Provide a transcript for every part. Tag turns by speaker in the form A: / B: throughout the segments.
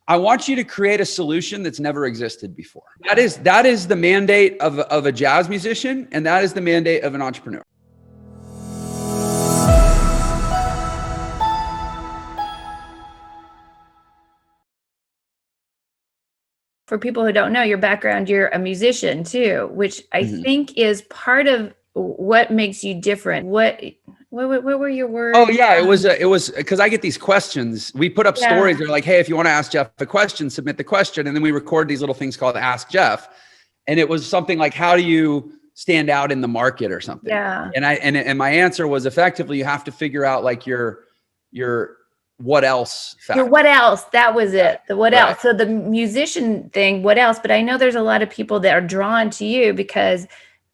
A: I want you to create a solution that's never existed before. That is the mandate of a jazz musician, and that is the mandate of an entrepreneur.
B: For people who don't know your background, you're a musician too, which I think is part of what makes you different. What were your words?
A: Oh yeah, it was because I get these questions. We put up stories. They're like, hey, if you want to ask Jeff a question, submit the question. And then we record these little things called Ask Jeff. And it was something like, how do you stand out in the market or something?
B: Yeah.
A: And my answer was effectively, you have to figure out like your what else factor.
B: What else? That was it. The what else. So the musician thing, what else? But I know there's a lot of people that are drawn to you because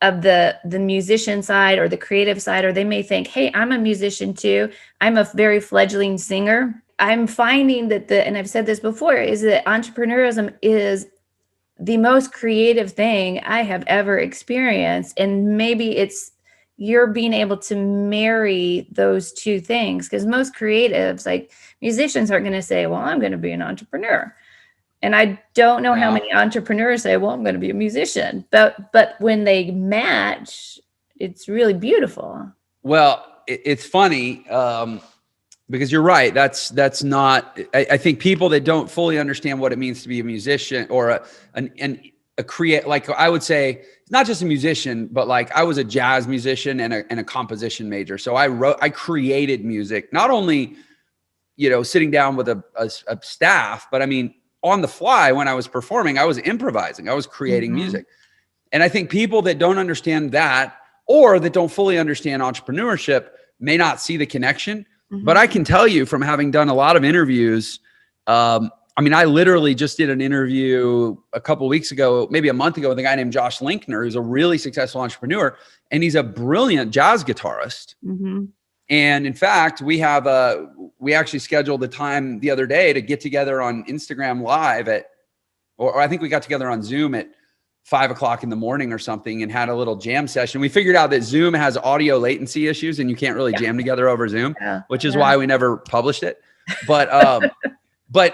B: of the musician side or the creative side, or they may think, hey, I'm a musician too. I'm a very fledgling singer. I'm finding that and I've said this before, is that entrepreneurialism is the most creative thing I have ever experienced. And maybe you're being able to marry those two things, because most creatives, like musicians, aren't going to say, well, I'm going to be an entrepreneur. And I don't know how many entrepreneurs say, well, I'm going to be a musician. But when they match, it's really beautiful. Well,
A: it's funny because you're right. That's not, I think people that don't fully understand what it means to be a musician or a create, like I would say, not just a musician, but like I was a jazz musician and a composition major. So I created music, not only, sitting down with a staff, but I mean, on the fly when I was performing, I was improvising, I was creating music. And I think people that don't understand that, or that don't fully understand entrepreneurship, may not see the connection. But I can tell you from having done a lot of interviews, I mean, I literally just did an interview a couple of weeks ago, maybe a month ago, with a guy named Josh Linkner, who's a really successful entrepreneur, and he's a brilliant jazz guitarist. And in fact, we actually scheduled a time the other day to get together on Instagram Live or I think we got together on Zoom at 5 o'clock in the morning or something and had a little jam session. We figured out that Zoom has audio latency issues and you can't really jam together over Zoom, which is why we never published it. But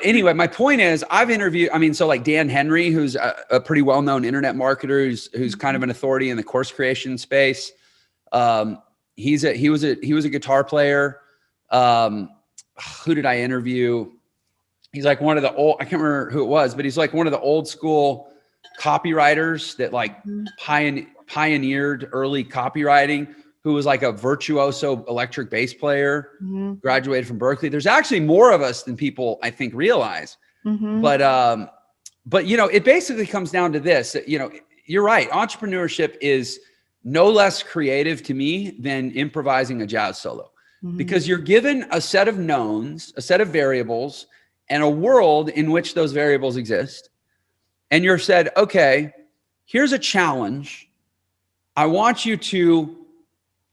A: anyway, my point is I've interviewed, so like Dan Henry, who's a pretty well-known internet marketer, who's kind of an authority in the course creation space. He was a guitar player. Who did I interview? He's like one of the I can't remember who it was, but he's like one of the old school copywriters that like pioneered early copywriting, who was like a virtuoso electric bass player, graduated from Berkeley. There's actually more of us than people I think realize. But it basically comes down to this, you're right. Entrepreneurship is no less creative to me than improvising a jazz solo, because you're given a set of knowns, a set of variables, and a world in which those variables exist. And you're said, okay, here's a challenge. I want you to,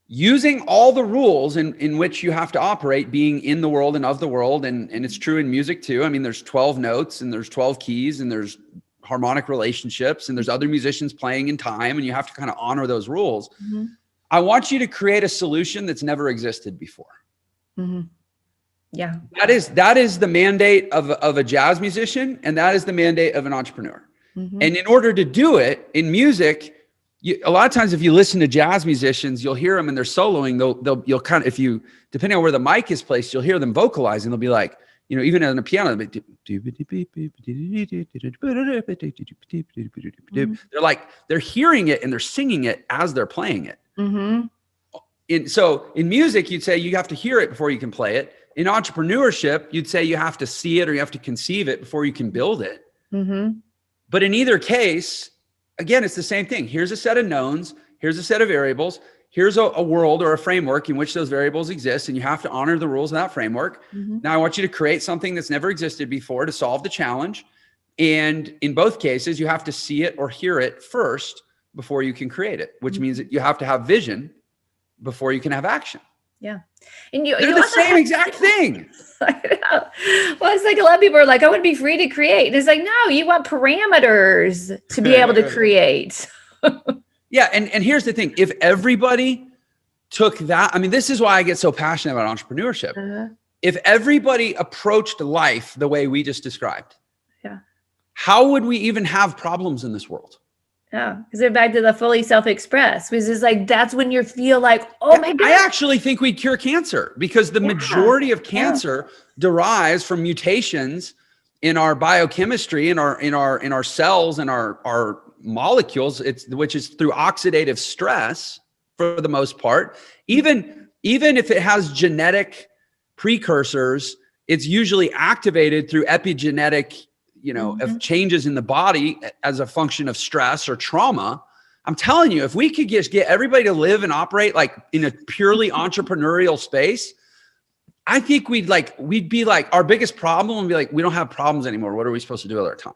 A: using all the rules in which you have to operate, being in the world and of the world. And it's true in music too. I mean, there's 12 notes and there's 12 keys and there's harmonic relationships and there's other musicians playing in time, and you have to kind of honor those rules. I want you to create a solution that's never existed before.
B: Yeah.
A: That is the mandate of a jazz musician. And that is the mandate of an entrepreneur. And in order to do it in music, a lot of times, if you listen to jazz musicians, you'll hear them and they're soloing. You'll kind of, depending on where the mic is placed, you'll hear them vocalizing. They'll be like, even on a piano, they're hearing it and they're singing it as they're playing it. So in music, you'd say you have to hear it before you can play it. In entrepreneurship, you'd say you have to see it or you have to conceive it before you can build it. But in either case, again, it's the same thing. Here's a set of knowns. Here's a set of variables. Here's a world or a framework in which those variables exist, and you have to honor the rules of that framework. Now, I want you to create something that's never existed before to solve the challenge. And in both cases, you have to see it or hear it first before you can create it, which means that you have to have vision before you can have action.
B: Yeah.
A: And they're the same exact thing.
B: I know. Well, it's like a lot of people are like, I want to be free to create. And it's like, no, you want parameters to be able to create.
A: Yeah. And here's the thing. If everybody took that, this is why I get so passionate about entrepreneurship. If everybody approached life the way we just described, how would we even have problems in this world?
B: Yeah, because they're back to the fully self-express, which is like, that's when you feel like, oh my God.
A: I actually think we'd cure cancer, because the majority of cancer derives from mutations in our biochemistry, in our cells, and our molecules, which is through oxidative stress for the most part. Even if it has genetic precursors, it's usually activated through epigenetic, of changes in the body as a function of stress or trauma. I'm telling you, if we could just get everybody to live and operate like in a purely entrepreneurial space, I think we'd be like, our biggest problem would be like, we don't have problems anymore. What are we supposed to do with our time?